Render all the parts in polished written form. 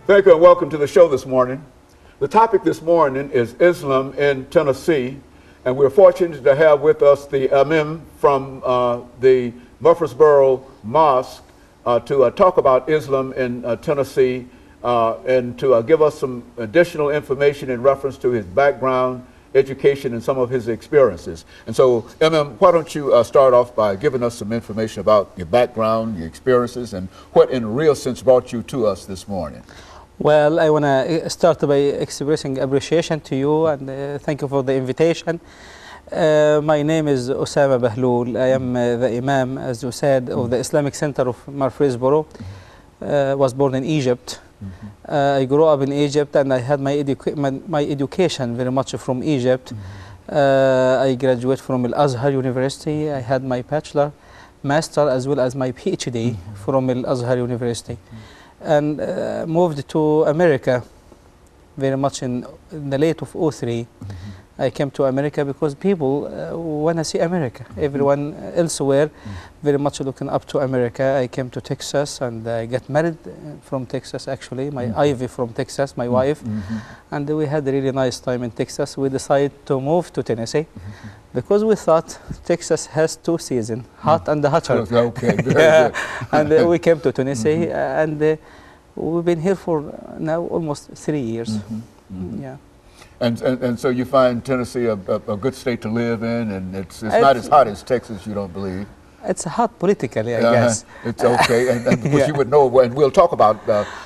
Thank you and welcome to the show this morning. The topic this morning is Islam in Tennessee, and we're fortunate to have with us the Imam from the Murfreesboro Mosque to talk about Islam in Tennessee and to give us some additional information in reference to his background, education, and some of his experiences. And so, Imam, why don't you start off by giving us some information about your background, your experiences, and what in a real sense brought you to us this morning? Well, I want to start by expressing appreciation to you and thank you for the invitation. My name is Osama1. I am the Imam, as you said, of the Islamic Center of Murfreesboro. Was born in Egypt. I grew up in Egypt and I had my education very much from Egypt. I graduated from Al-Azhar University. I had my bachelor, master, as well as my PhD from Al-Azhar University. And moved to America very much in the late of '03. I came to America because people want to see America. Everyone elsewhere very much looking up to America. I came to Texas and I got married from Texas actually. My Ivy from Texas, my wife. And we had a really nice time in Texas. We decided to move to Tennessee because we thought Texas has two seasons, hot and hotter. Okay, very good. And we came to Tennessee and we've been here for now almost 3 years. Yeah. And so you find Tennessee a good state to live in, and it's not as hot as Texas, you don't believe? It's hot politically, I guess. It's okay, and because you would know, and we'll talk about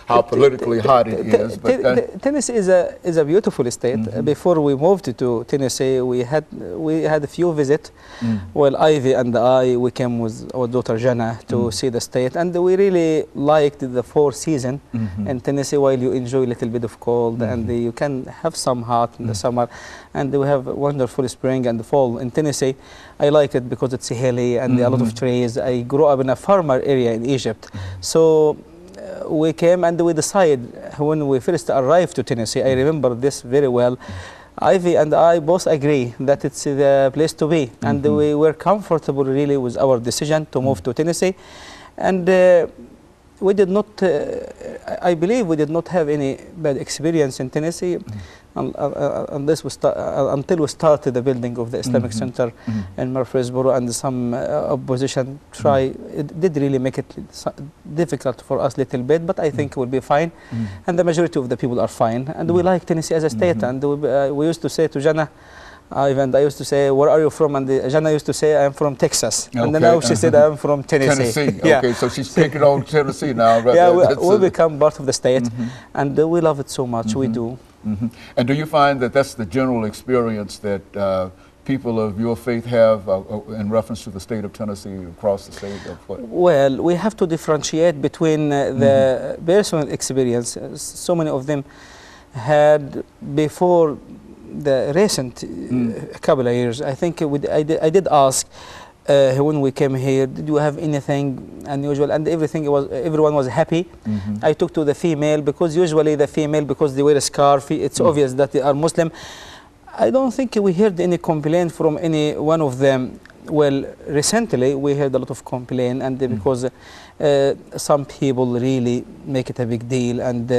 how politically hot it is. But Tennessee is a beautiful state. Before we moved to Tennessee, we had a few visits. Well, Ivy and we came with our daughter Jana to see the state, and we really liked the four seasons in Tennessee. While you enjoy a little bit of cold, and you can have some hot in the summer, and we have wonderful spring and fall in Tennessee. I like it because it's hilly and a lot of trees. I grew up in a farmer area in Egypt. So we came and we decided when we first arrived to Tennessee, I remember this very well, Ivy and I both agree that it's the place to be. And we were comfortable really with our decision to move to Tennessee. And we did not, I believe we did not have any bad experience in Tennessee until we started the building of the Islamic Center in Murfreesboro, and some opposition it did really make it difficult for us a little bit, but I think it will be fine. And the majority of the people are fine. And we like Tennessee as a state. And we used to say to Jana, I used to say, where are you from? And Jana used to say, I'm from Texas. Okay. And then now she said, I'm from Tennessee. Yeah. Okay, so she's taking on Tennessee now. Right? Yeah, we'll become part of the state. And we love it so much, we do. And do you find that that's the general experience that people of your faith have in reference to the state of Tennessee, across the state of what? Well, we have to differentiate between the personal experience. So many of them had before the recent couple of years. I think I did ask when we came here, did you have anything unusual? And everyone was happy. I talked to the female, because usually the female, because they wear a scarf, it's obvious that they are Muslim. I don't think we heard any complaint from any one of them. Well, recently we heard a lot of complaint, and because some people really make it a big deal, and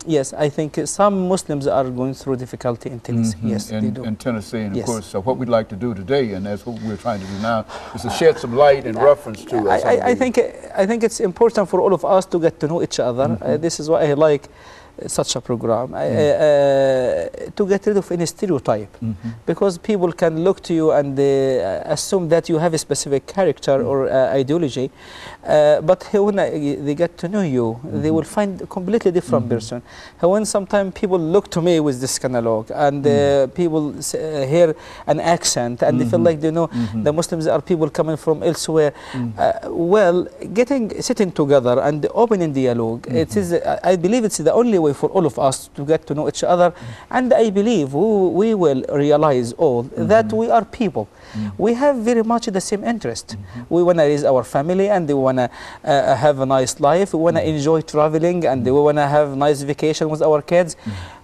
yes, I think some Muslims are going through difficulty in Tennessee. Yes, they do. In Tennessee, and of course, what we'd like to do today, and that's what we're trying to do now, is to shed some light in reference to. I think it's important for all of us to get to know each other. This is why I like such a program, to get rid of any stereotype, because people can look to you and assume that you have a specific character or ideology, but when they get to know you, they will find a completely different person. When sometimes people look to me with this kind of look, and people hear an accent, and they feel like they know the Muslims are people coming from elsewhere. Well, sitting together and opening dialogue, it is, I believe it's the only way for all of us to get to know each other, and I believe we will realize all that we are people. We have very much the same interest. We want to raise our family, and we want to have a nice life. We want to enjoy traveling, and we want to have nice vacation with our kids.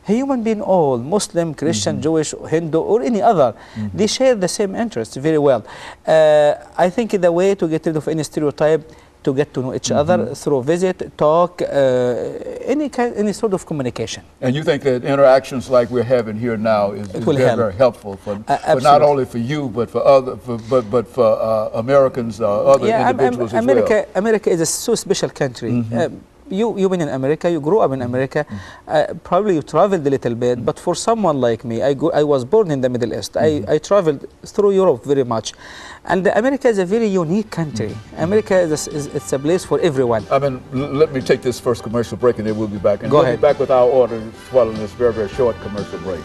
Human being, all Muslim, Christian, Jewish, Hindu, or any other, they share the same interests very well. I think the way to get rid of any stereotype, to get to know each other through visit, talk, any sort of communication. And you think that interactions like we're having here now is very helpful for not only for you, but for other, for Americans, other individuals as well. America is a so special country. You've been in America, you grew up in America, probably you traveled a little bit, but for someone like me, I was born in the Middle East. I traveled through Europe very much. And America is a very unique country. America it's a place for everyone. I mean, let me take this first commercial break and then we'll be back. And Go we'll ahead. be back with our order following this very, very short commercial break.